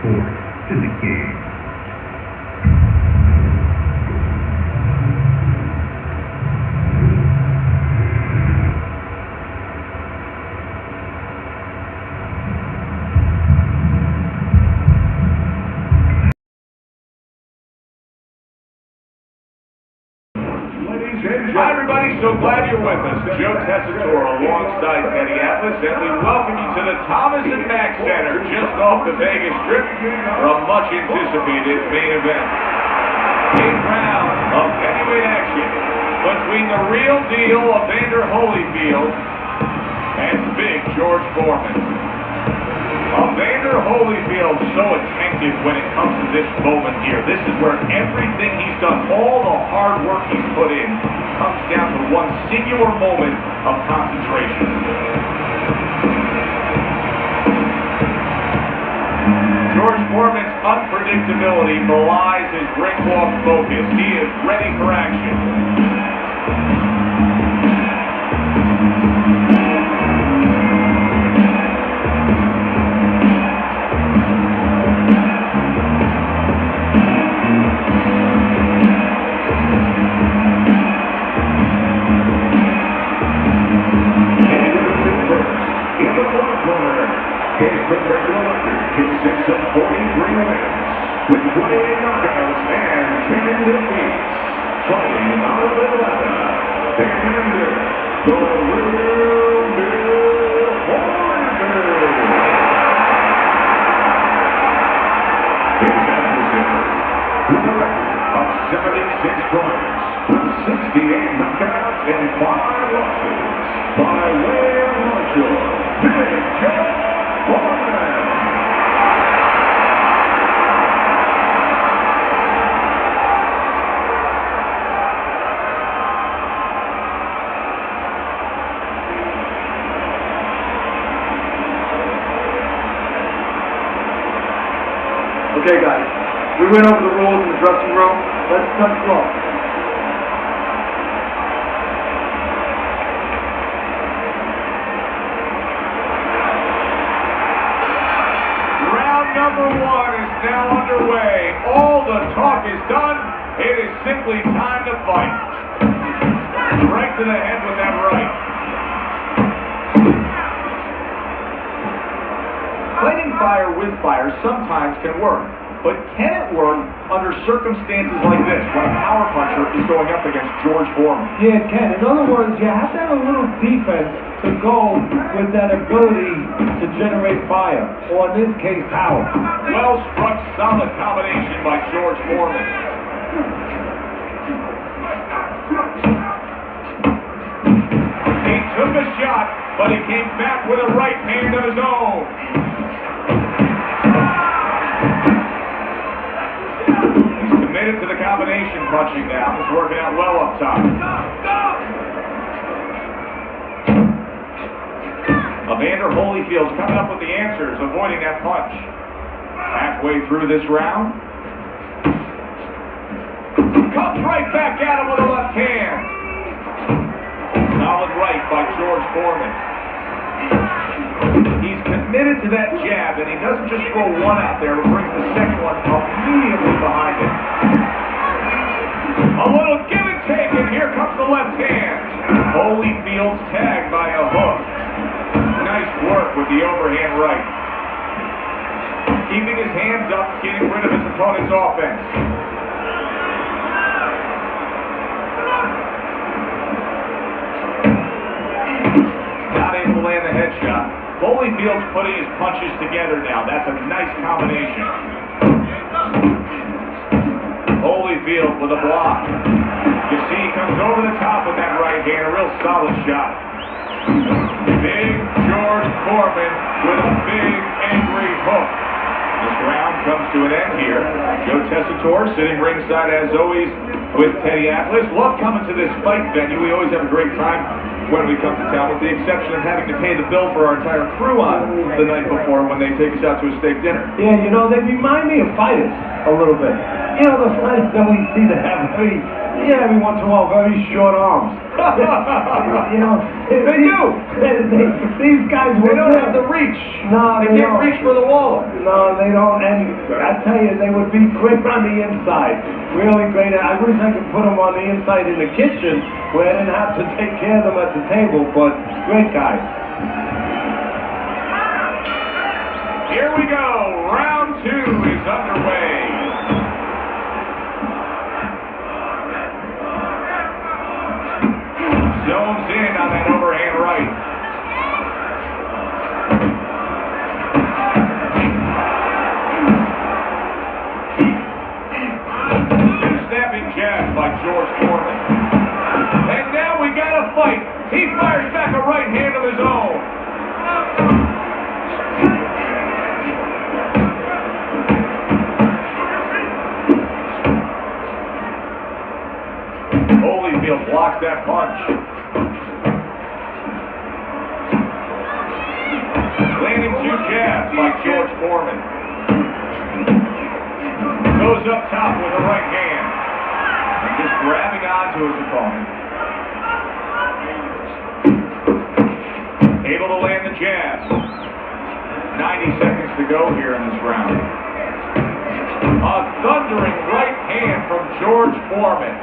to the king. Hi everybody, so glad you're with us. Joe Tessitore alongside Teddy Atlas, and we welcome you to the Thomas & Mack Center just off the Vegas Strip for a much anticipated main event. 8th round of heavyweight action between the real deal Evander Holyfield and big George Foreman. Evander Holyfield so attentive when it comes to this moment here. This is where everything he's done, all the hard work he's put in, comes down to one singular moment of concentration. George Foreman's unpredictability belies his ring-walk focus. He is ready for action. His professional record consists of 43 wins, with 28 knockouts and 10 defeats. Fighting out of Atlanta, Evander, the real deal Holyfield. His adversary, with a record of 76 tries, with 68 knockouts and 5 losses, by way of Marshall, Big George Foreman. Okay, guys, we went over the rules in the dressing room. Let's touch gloves. Number 1 is now underway. All the talk is done. It is simply time to fight. Right to the head with that right. Fighting fire with fire sometimes can work, but can it work under circumstances like this when a power puncher is going up against George Foreman? Yeah, it can. In other words, you have to have a little defense to go with that ability to generate fire, or in this case, power. Well struck, solid combination by George Foreman. He took a shot, but he came back with a right hand of his own. He's committed to the combination punching now. It's working out well up top. Evander Holyfield's coming up with the answers, avoiding that punch. Halfway through this round. Comes right back at him with a left hand. Solid right by George Foreman. He's committed to that jab, and he doesn't just throw one out there, but brings the second one immediately behind it. A little give and take, and here comes the left hand. Holyfield's tagged by a hook. Nice work with the overhand right. Keeping his hands up, getting rid of his opponent's offense. Not able to land the headshot. Holyfield's putting his punches together now. That's a nice combination. Holyfield with a block. You see he comes over the top with that right hand. A real solid shot. Big George Foreman with a big angry hook. This round comes to an end here. Joe Tessitore sitting ringside as always with Teddy Atlas. Love coming to this fight venue. We always have a great time when we come to town, with the exception of having to pay the bill for our entire crew on the night before when they take us out to a steak dinner. Yeah, you know, they remind me of fighters a little bit. You know, the fighters that we see that have very Yeah, every once in a while, very short arms. You know, They do. These guys They were don't there. have the reach. No, They they can't don't. reach for the wall. No, they don't. And I tell you, they would be great on the inside. Really great. I wish I could put them on the inside in the kitchen where I didn't have to take care of them at the table, but great guys. Here we go. Round 2 is underway. Zones in on that overhand right. Snapping jab by George Foreman. And now we got a fight. He fires back a right hand of his own. Holyfield blocks that punch. Landing 2 jabs by George Foreman. Goes up top with a right hand. And just grabbing onto his opponent. Able to land the jab. 90 seconds to go here in this round. A thundering right hand from George Foreman.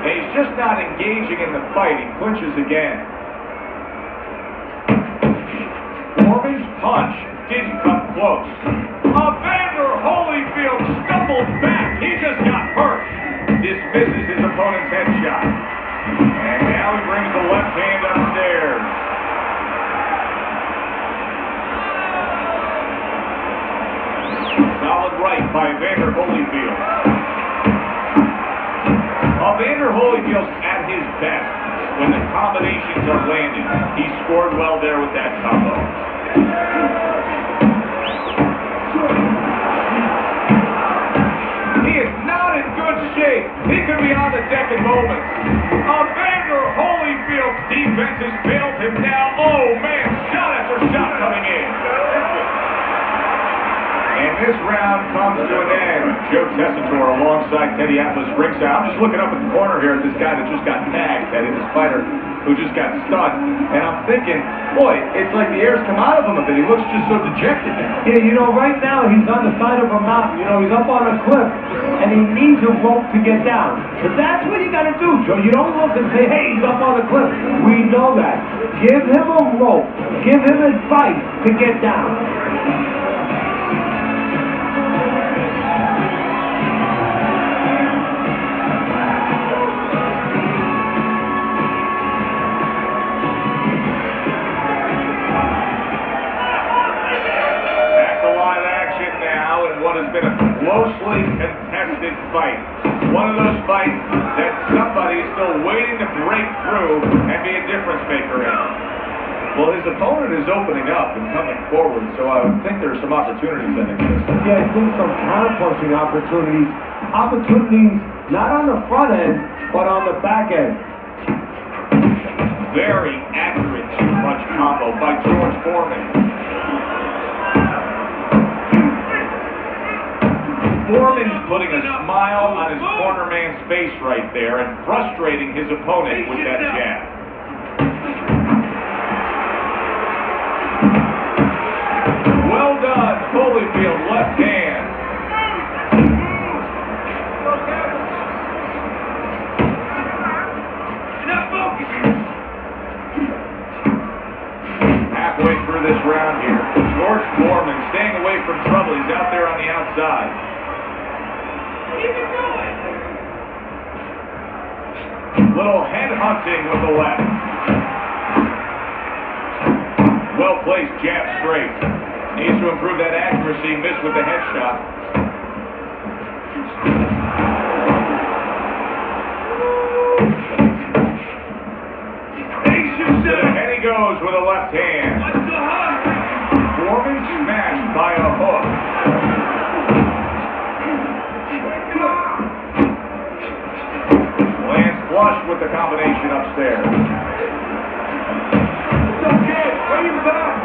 And he's just not engaging in the fight. He clinches again. Foreman's punch didn't come close. Evander Holyfield stumbled back. He just got hurt. Dismisses his opponent's headshot. And now he brings the left hand upstairs. Solid right by Evander Holyfield. Evander Holyfield's at his best when the combinations are landing. He scored well there with that combo. He is not in good shape. He could be on the deck in moments. Evander Holyfield's defense has failed him now. Oh man, shot after shot coming in. And this round comes to an end. Joe Tessitore alongside Teddy Atlas ringside. I'm just looking up at the corner here at this guy that just got tagged, Teddy, this fighter who just got stunned. And I'm thinking, boy, it's like the air's come out of him a bit. He looks just so dejected now. Yeah, you know, right now he's on the side of a mountain. You know, he's up on a cliff, and he needs a rope to get down. But that's what you got to do, Joe. You don't look and say, hey, he's up on the cliff. We know that. Give him a rope. Give him advice to get down. What has been a closely contested fight. One of those fights that somebody is still waiting to break through and be a difference maker in. Well, his opponent is opening up and coming forward, so I would think there's some opportunities that exist. Yeah, I think some counter-punching opportunities. Opportunities not on the front end, but on the back end. Very accurate two-punch combo by George Foreman. Foreman's putting a smile on his corner man's face right there and frustrating his opponent with that jab. Well done, Holyfield, left hand. Halfway through this round here, George Foreman staying away from trouble. He's out there on the outside. Little head hunting with the left. Well placed jab straight. Needs to improve that accuracy. Missed with the headshot. And he goes with a left hand. Foreman smashed by a hook. Flush with the combination upstairs. It's okay. Bring him back.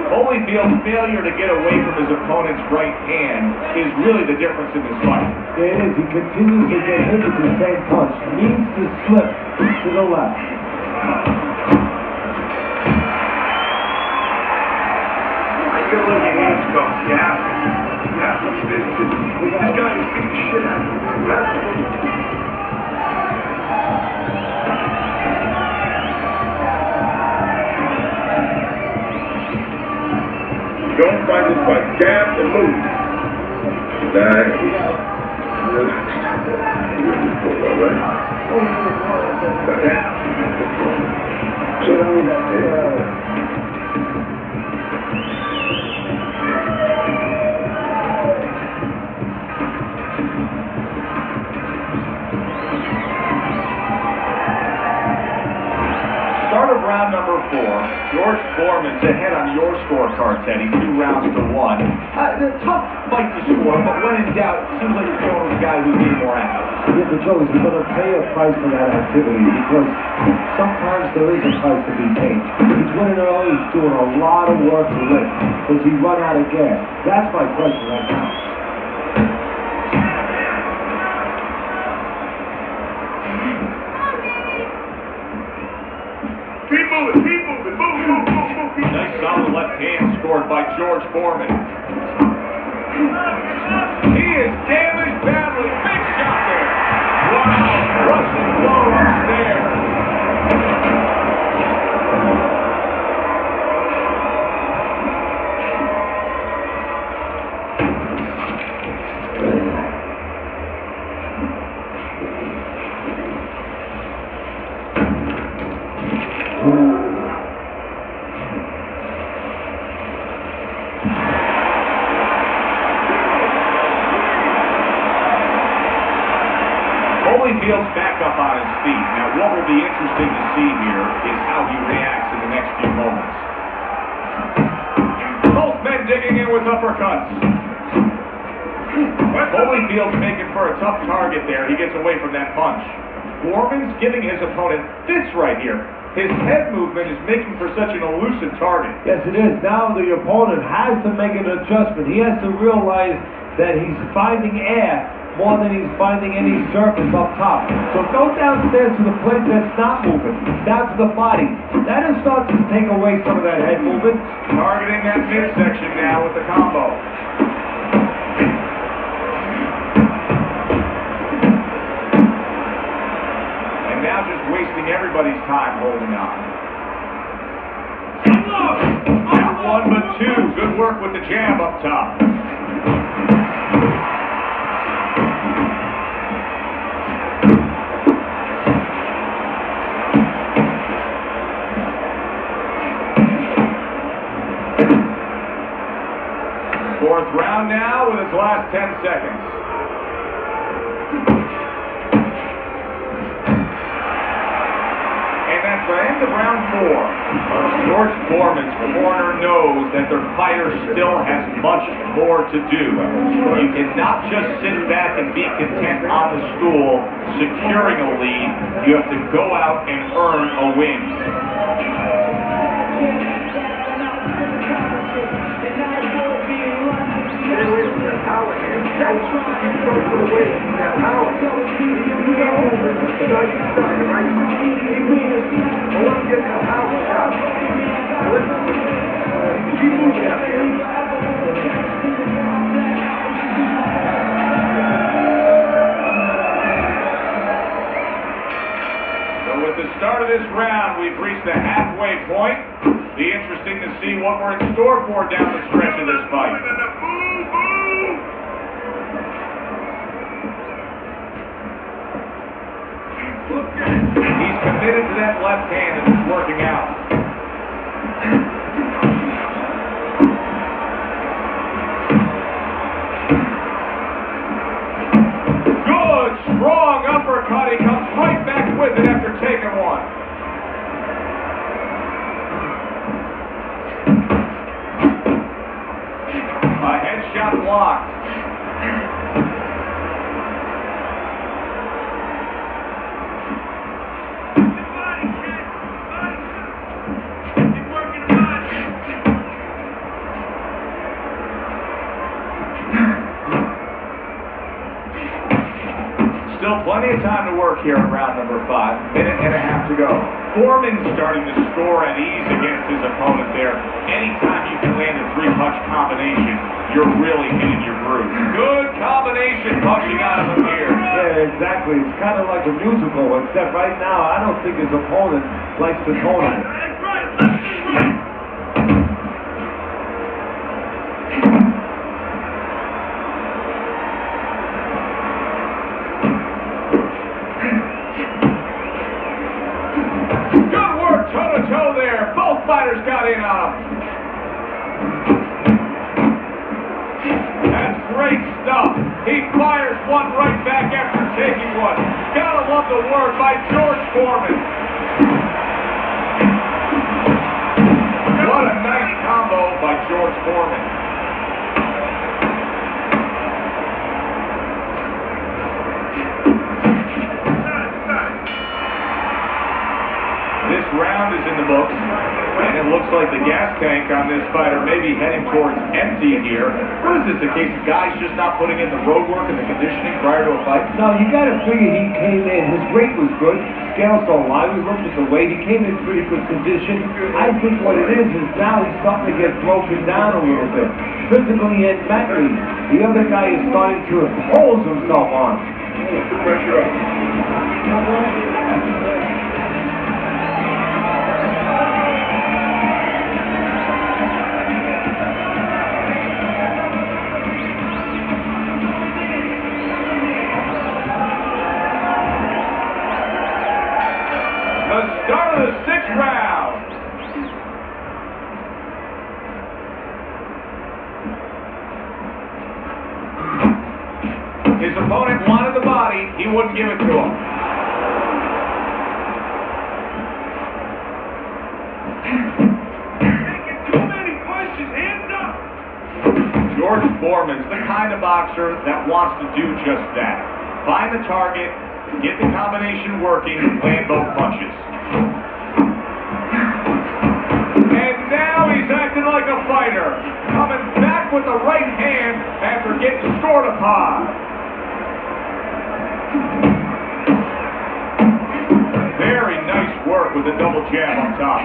Holyfield Holyfield's failure to get away from his opponent's right hand is really the difference in this fight. It is. He continues to get hit with the same punch. Needs to slip to the left. You gotta let your hands go. Yeah. This guy is beating the shit out of you. Don't fight this fight. Jab and move. Nice. Relaxed. You're in the all right? Got that? Start of round number 4. George Foreman's ahead on your scorecard, Teddy. 2 rounds to 1. Tough fight to score, but when in doubt, it seems like you're going with a guy who needs more accolades. Yeah, but Joe, he's going to pay a price for that activity because sometimes there is a price to be paid. He's winning early, he's doing a lot of work to lift. Does he run out of gas? That's my question right now. Keep moving, move. Nice solid left hand scored by George Foreman. He is damaged badly. Big shot there. Wow, Russian blow upstairs. Holyfield's back up on his feet. Now, what will be interesting to see here is how he reacts in the next few moments. Both men digging in with uppercuts. Holyfield's making for a tough target there. He gets away from that punch. Foreman's giving his opponent fits right here. His head movement is making for such an elusive target. Yes, it is. Now the opponent has to make an adjustment. He has to realize that he's finding air more than he's finding any surface up top. So go downstairs to the place that's not moving, down to the body. That is starts to take away some of that head movement. Targeting that midsection now with the combo. And now just wasting everybody's time holding on. Not one, but two. Good work with the jab up top. Fourth round now with its last 10 seconds. And that's the end of round 4. George Foreman's corner knows that their fighter still has much more to do. You cannot just sit back and be content on the stool securing a lead. You have to go out and earn a win. So with the start of this round, we've reached the halfway point. Be interesting to see what we're in store for down the stretch of this fight. He's committed to that left hand and it's working out. Good, strong uppercut. He comes right back with it after taking one. work here in round number 5. Minute and a half to go. Foreman's starting to score at ease against his opponent there. Anytime you can land a 3-punch combination, you're really hitting your groove. Good combination punching out of him here. Yeah, exactly. It's kind of like a musical, except right now, I don't think his opponent likes the tone of it. Good work, toe-to-toe there. Both fighters got in on him. That's great stuff. He fires one right back after taking one. Gotta love the work by George Foreman. What a nice combo by George Foreman. This round is in the books, and it looks like the gas tank on this fighter may be heading towards empty here. What is this, a case of guys just not putting in the road work and the conditioning prior to a fight? No, you got to figure he came in. His weight was good. Scales don't lie. We looked at the weight. He came in pretty good condition. I think what it is now he's starting to get broken down a little bit, physically and mentally. The other guy is starting to impose himself on him. Pressure up. Start of the 6th round. His opponent wanted the body. He wouldn't give it to him. Taking too many punches, hands up! George Foreman's the kind of boxer that wants to do just that. Find the target, get the combination working, land both punches. And now he's acting like a fighter, coming back with the right hand after getting scored upon. Very nice work with the double jab on top.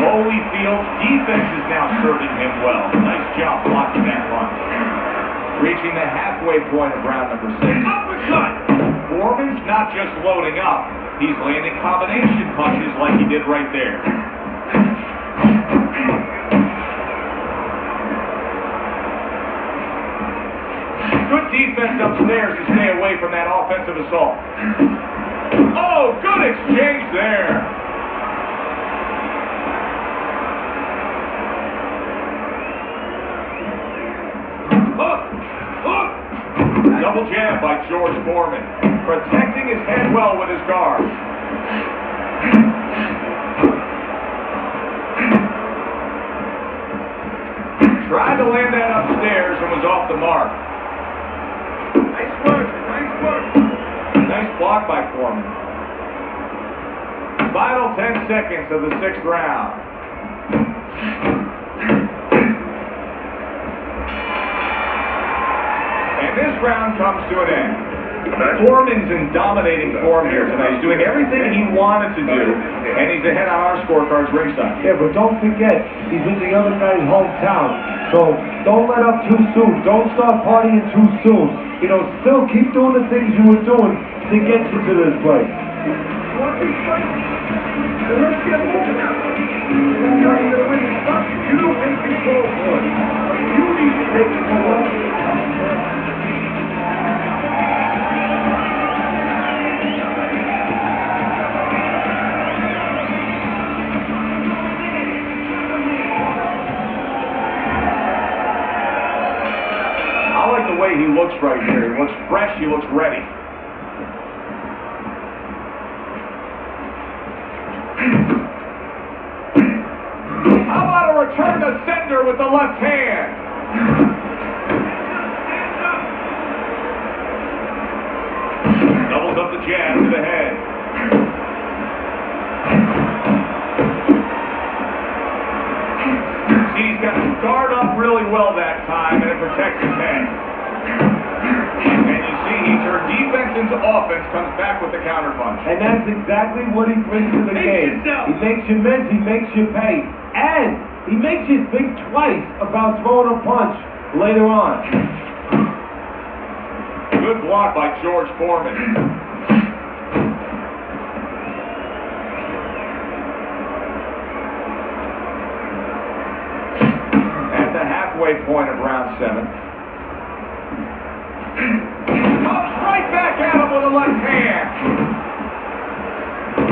Holyfield's defense is now serving him well. Nice job blocking that punch. Reaching the halfway point of round number 6. Uppercut! Foreman's not just loading up, he's landing combination punches like he did right there. Good defense upstairs to stay away from that offensive assault. Oh, good exchange there. Double jab by George Foreman, protecting his head well with his guard. Tried to land that upstairs and was off the mark. Nice work, nice work. Nice block by Foreman. Final 10 seconds of the 6th round. And this round comes to an end. Foreman's in dominating form here tonight. He's doing everything he wanted to do, and he's ahead on our scorecards ringside. Yeah, but don't forget, he's in the other guy's hometown. So don't let up too soon. Don't start partying too soon. You know, still keep doing the things you were doing to get you to this place. Let's get moving now. You don't take control for it. You need to take control. The way he looks right here. He looks fresh, he looks ready. How about a return to sender with the left hand? Doubles up the jab to the head. See, he's got some guard protects his head. And you see, he turned defense into offense, comes back with the counterpunch. And that's exactly what he brings to the game. He makes you miss, he makes you pay. And he makes you think twice about throwing a punch later on. Good block by George Foreman. At the halfway point of round 7. Comes right back at him with a left hand.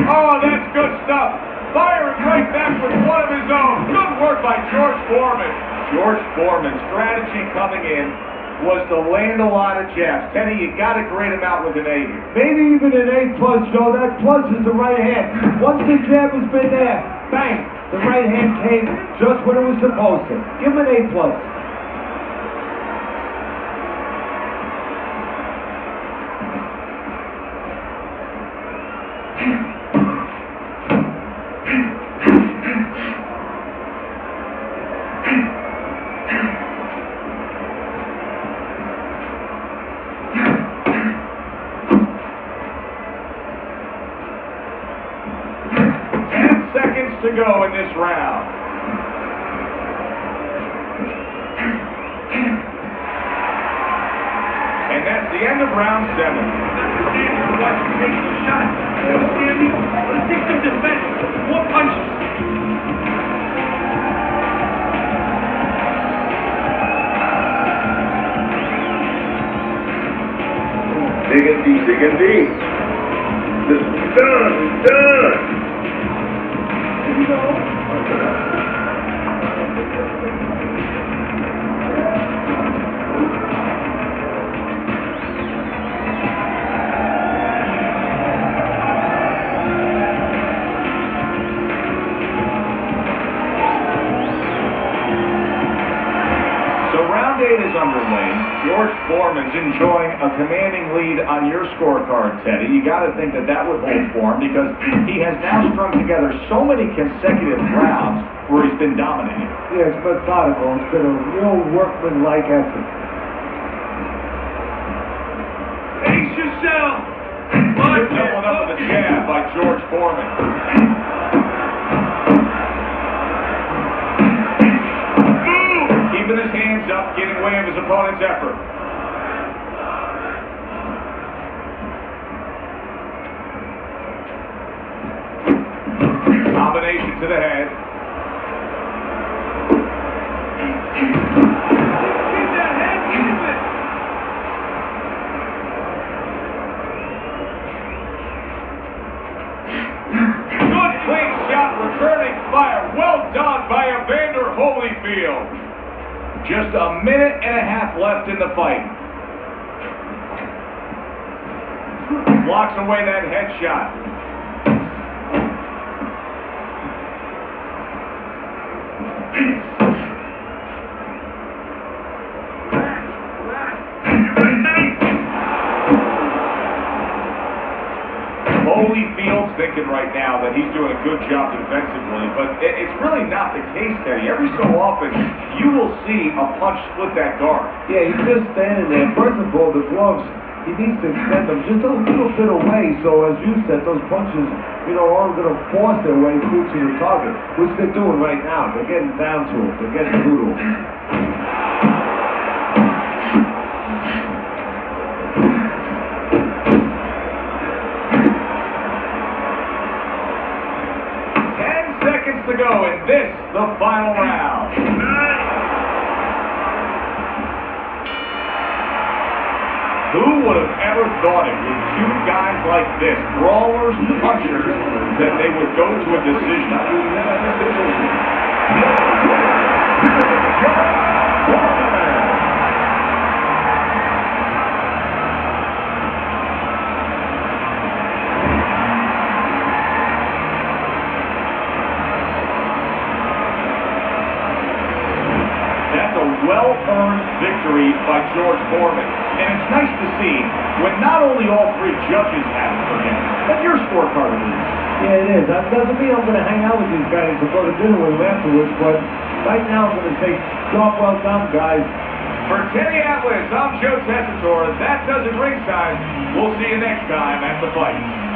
Oh, that's good stuff. Firing right back with one of his own. Good work by George Foreman. George Foreman's strategy coming in was to land a lot of jabs. Teddy, you got to grade him out with an A here. Maybe even an A+, Joe. That plus is the right hand. Once the jab has been there, bang, the right hand came just when it was supposed to. Give him an A+. To go in this round. And that's the end of round 7. Understand you watch him take some shots. You understand me? Let's take some defense. More punches. Digging deep, digging deep. This is done. So round 8 is underway. George Foreman's enjoying a commanding lead on your scorecard, Teddy. You got to think that that would hold for him because he has now strung together so many consecutive rounds where he's been dominating. Yeah, it's methodical. It's been a real workman-like effort. Ace yourself. Good doubling up with a jab by George Foreman. Keeping his hands up, getting away of his opponent's effort. Combination to the head. Keep that head moving. Good clean shot, returning fire. Well done by Evander Holyfield. Just a minute and a half left in the fight. Blocks away that headshot. Holyfield's thinking right now that he's doing a good job defensively, but it's really not the case, Teddy. Every so often, you will see a punch split that guard. Yeah, he's just standing there. First of all, the gloves, he needs to extend them just a little bit away, so as you said, those punches, aren't going to force their way through to the target, which they're doing right now. They're getting down to it. They're getting through to it. To go in this, the final round. Who would have ever thought it with two guys like this, brawlers, punchers, that they would go to a decision? Well-earned victory by George Foreman. And it's nice to see when not only all three judges have it for him, but your scorecard is. Yeah, it is. That doesn't mean I'm going to hang out with these guys and go to dinner with them afterwards, but right now I'm going to say, job well done, guys. For Teddy Atlas, I'm Joe Tessitore. That does it ringside. We'll see you next time at the fight.